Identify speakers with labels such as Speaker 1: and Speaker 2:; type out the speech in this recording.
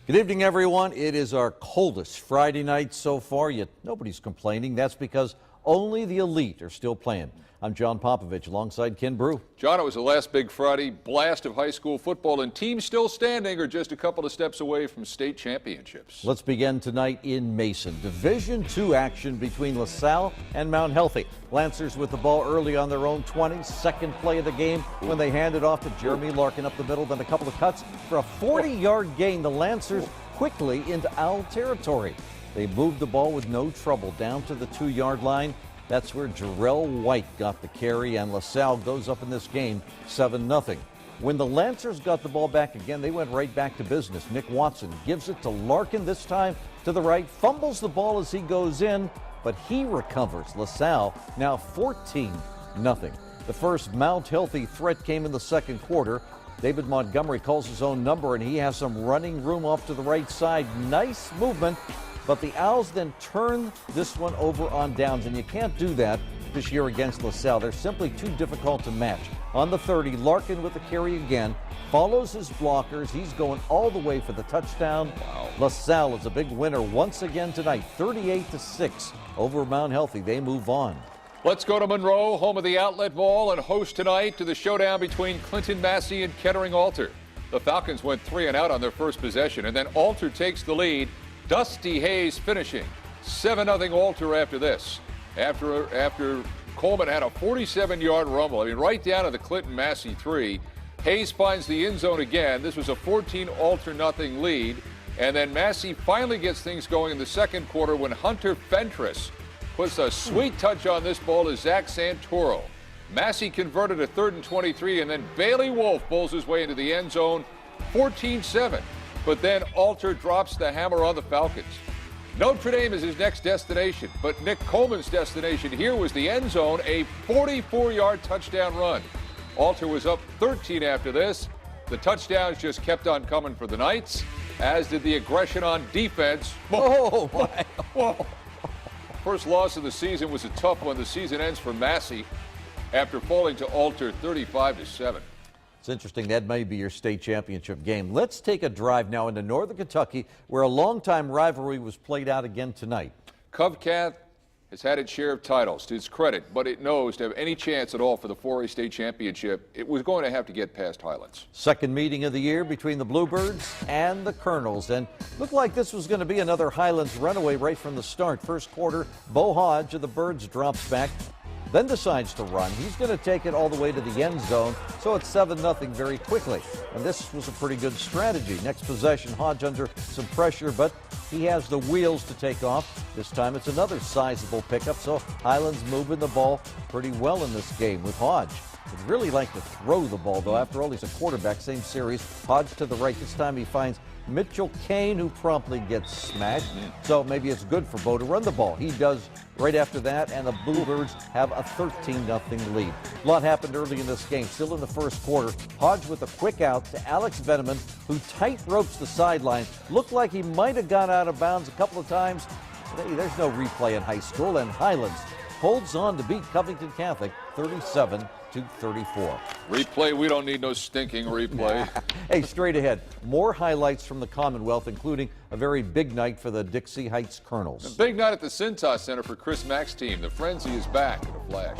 Speaker 1: Good evening, everyone. It is our coldest Friday night so far, yet nobody's complaining. That's because only the elite are still playing. I'm John Popovich alongside Ken Brew.
Speaker 2: John, it was the last big Friday blast of high school football, and teams still standing are just a couple of steps away from state championships.
Speaker 1: Let's begin tonight in Mason. Division II action between LaSalle and Mount Healthy. Lancers with the ball early on their own 20. Second play of the game when they hand it off to Jeremy Larkin up the middle, then a couple of cuts for a 40-yard gain. The Lancers quickly into Owl territory. They moved the ball with no trouble down to the 2-yard line. That's where Jarrell White got the carry, and LaSalle goes up in this game 7-0. When the Lancers got the ball back again, they went right back to business. Nick Watson gives it to Larkin, this time to the right, fumbles the ball as he goes in, but he recovers. LaSalle now 14-0. The first Mount Healthy threat came in the second quarter. David Montgomery calls his own number, and he has some running room off to the right side. Nice movement. But the Owls then turn this one over on downs, and you can't do that this year against LaSalle. They're simply too difficult to match. On the 30, Larkin with the carry again, follows his blockers. He's going all the way for the touchdown. Wow. LaSalle is a big winner once again tonight, 38-6 over Mount Healthy. They move on.
Speaker 2: Let's go to Monroe, home of the Outlet Ball, and host tonight to the showdown between Clinton Massie and Kettering Alter. The Falcons went 3 and out on their first possession, and then Alter takes the lead. Dusty Hayes finishing 7-0 Alter after this. After Coleman had a 47-yard rumble, right down to the Clinton Massie 3. Hayes finds the end zone again. This was a 14 Alter nothing lead. And then Massie finally gets things going in the second quarter when Hunter Fentress puts a sweet touch on this ball to Zach Santoro. Massie converted a 3rd and 23, and then Bailey Wolf bowls his way into the end zone, 14-7. But then Alter drops the hammer on the Falcons. Notre Dame is his next destination, but Nick Coleman's destination here was the end zone, a 44-yard touchdown run. Alter was up 13 after this. The touchdowns just kept on coming for the Knights, as did the aggression on defense.
Speaker 1: Oh, my.
Speaker 2: Whoa. First loss of the season was a tough one. The season ends for Massie after falling to Alter 35-7.
Speaker 1: It's interesting, that may be your state championship game. Let's take a drive now into northern Kentucky, where a longtime rivalry was played out again tonight.
Speaker 2: Covcath has had its share of titles, to its credit, but it knows to have any chance at all for the 4A state championship, it was going to have to get past Highlands.
Speaker 1: Second meeting of the year between the Bluebirds and the Colonels, and looked like this was going to be another Highlands runaway right from the start. First quarter, Bo Hodge of the Birds drops back, then decides to run. He's going to take it all the way to the end zone, so it's 7-0 very quickly. And this was a pretty good strategy. Next possession, Hodge under some pressure, but he has the wheels to take off. This time it's another sizable pickup, so Highlands moving the ball pretty well in this game with Hodge. Would really like to throw the ball, though. After all, he's a quarterback. Same series. Hodge to the right. This time he finds Mitchell Kane, who promptly gets smashed. So maybe it's good for Bo to run the ball. He does right after that, and the Bluebirds have a 13-0 lead. A lot happened early in this game. Still in the first quarter, Hodge with a quick out to Alex Veneman, who tight ropes the sideline. Looked like he might have gone out of bounds a couple of times. Hey, there's no replay in high school, and Highlands holds on to beat Covington Catholic 37-34.
Speaker 2: Replay, we don't need no stinking replay.
Speaker 1: Hey, straight ahead, more highlights from the Commonwealth, including a very big night for the Dixie Heights Colonels.
Speaker 2: A big night at the Cintas Center for Chris Mack's team. The frenzy is back in a flash.